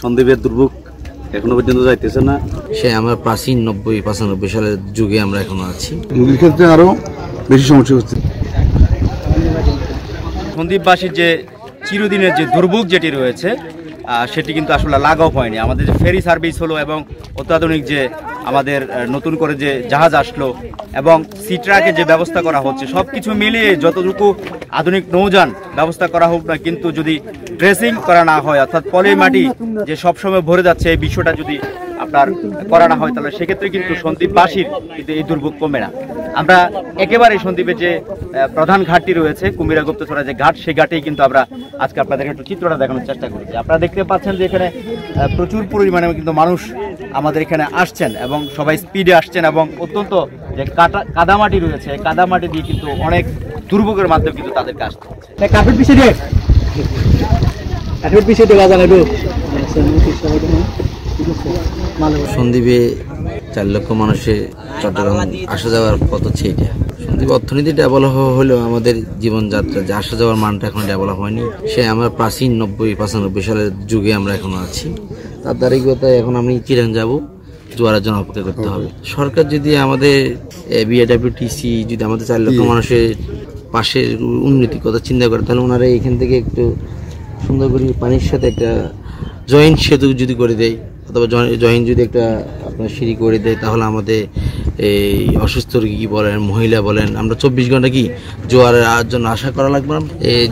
সন্দ্বীপের দুর্ভোগ এখনো পর্যন্ত যাইতেছে না। সে আমরা প্রাচীন 90-95 সালের যুগে আমরা এখনো আছি। রোগীর ক্ষেত্রে আরো বেশি সমস্যা হচ্ছে। সন্দ্বীপবাসীর যে চিরদিনের যে দুর্ভোগ যেটি রয়েছে সেটি কিন্তু আসলে লাঘব হয়নি। আমাদের যে ফেরি সার্ভিস হলো এবং অত্যাধুনিক যে আমাদের নতুন করে যে জাহাজ আসলো এবং সি ট্রাকের যে ব্যবস্থা করা হচ্ছে, সব কিছু মিলিয়ে যতটুকু আধুনিক নৌযান ব্যবস্থা করা হোক না, কিন্তু যদি ড্রেসিং করা না হয়, অর্থাৎ পলি মাটি যে সবসময় ভরে যাচ্ছে, এই বিষয়টা যদি আপনার করা না হয়, তাহলে সেক্ষেত্রে কিন্তু সন্দ্বীপবাসীর কিন্তু এই দুর্ভোগ কমে না। আমরা একেবারে সন্দ্বীপের যে প্রধান ঘাটটি রয়েছে কুমিরা গুপ্তছড়া যে ঘাট, সেই ঘাটেই কিন্তু আমরা আজকে আপনাদেরকে একটু চিত্রটা দেখানোর চেষ্টা করেছি। আপনারা দেখতে পাচ্ছেন যে এখানে প্রচুর পরিমাণে কিন্তু মানুষ আমাদের এখানে আসছেন এবং সবাই স্পিডে আসছেন এবং অত্যন্ত যে কাদামাটি রয়েছে, কাদামাটি দিয়ে কিন্তু অনেক দুর্ভোগের মাধ্যমে কিন্তু তাদেরকে আসতে হচ্ছে। সন্দ্বীপে 4 লক্ষ মানুষের চট্টগ্রাম আসা যাওয়ার পথ হচ্ছে এটা। সন্দ্বীপ অর্থনীতি ডেভেলপ হলেও আমাদের জীবনযাত্রা যে আসা যাওয়ার মানটা এখনো ডেভেলপ হয়নি। সে আমরা প্রাচীন 90-95 সালের যুগে আমরা এখনো আছি। তার ধারাবাহিকতায় এখন আমি চিরাং যাব, জোয়ারের জন্য অপেক্ষা করতে হবে। সরকার যদি আমাদের বিআইডব্লিউটিসি যদি আমাদের 4 লক্ষ মানুষের পাশের উন্নতির কথা চিন্তা করে, তাহলে ওনারা এখান থেকে একটু সুন্দর করে পানির সাথে একটা জয়েন্ট সেতু যদি করে দেয়, অথবা জয়েন্ট যদি একটা আপনার সিঁড়ি করে দেয়, তাহলে আমাদের এই অসুস্থ রোগী বলেন, মহিলা বলেন, আমরা 24 ঘন্টা কি জোয়ারের জন্য আশা করা লাগবে না।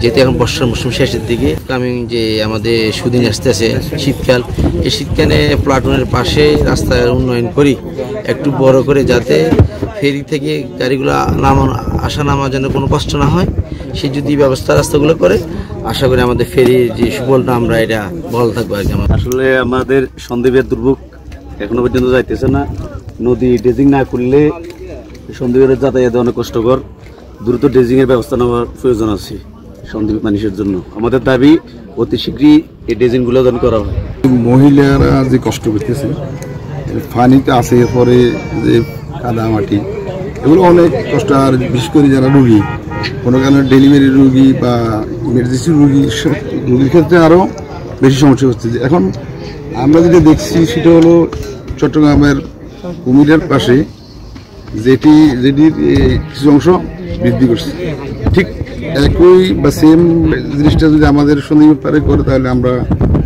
যেহেতু এখন বর্ষার মৌসুম শেষের দিকে, আমি যে আমাদের সুদিন আসতেছে শীতকাল, এই শীতকালে প্লাটুনের পাশে রাস্তার উন্নয়ন করি একটু বড় করে, যাতে ফেরি থেকে গাড়িগুলো আসা নামার জন্য কোনো কষ্ট না হয়, সে যদি ব্যবস্থা রাস্তাগুলো করে, আশা করি আমাদের ফেরির যে সুফলটা আমরা এটা বহাল থাকবো আর কি। আসলে আমাদের সন্দ্বীপের দুর্ভোগ এখনো পর্যন্ত যাইতেছে না। নদী ড্রেজিং না করলে সন্দ্বীপের যাতায়াত অনেক কষ্টকর। দ্রুত ড্রেজিং এর ব্যবস্থা নেওয়ার প্রয়োজন আছে সন্দ্বীপ মানুষের জন্য। আমাদের দাবি অতি শীঘ্রই এই ড্রেজিং গুলো যেন করা হয়। মহিলারা যে কষ্ট করতেছে পানিতে আসে, এরপরে যে কাদা মাটি, এগুলো অনেক কষ্ট। আর বিশেষ করে যারা রুগী, কোনো কারণে ডেলিভারি রুগী বা ইমার্জেন্সি রুগীর ক্ষেত্রে আরও বেশি সমস্যা হচ্ছে। এখন আমরা যেটা দেখছি সেটা হলো চট্টগ্রামের কুমিরার পাশে যেটির কিছু অংশ বৃদ্ধি করছে। ঠিক একই বা সেম জিনিসটা যদি আমাদের সন্দ্বীপের পারে করে, তাহলে আমরা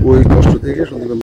ওই কষ্ট থেকে সন্দ্বীপ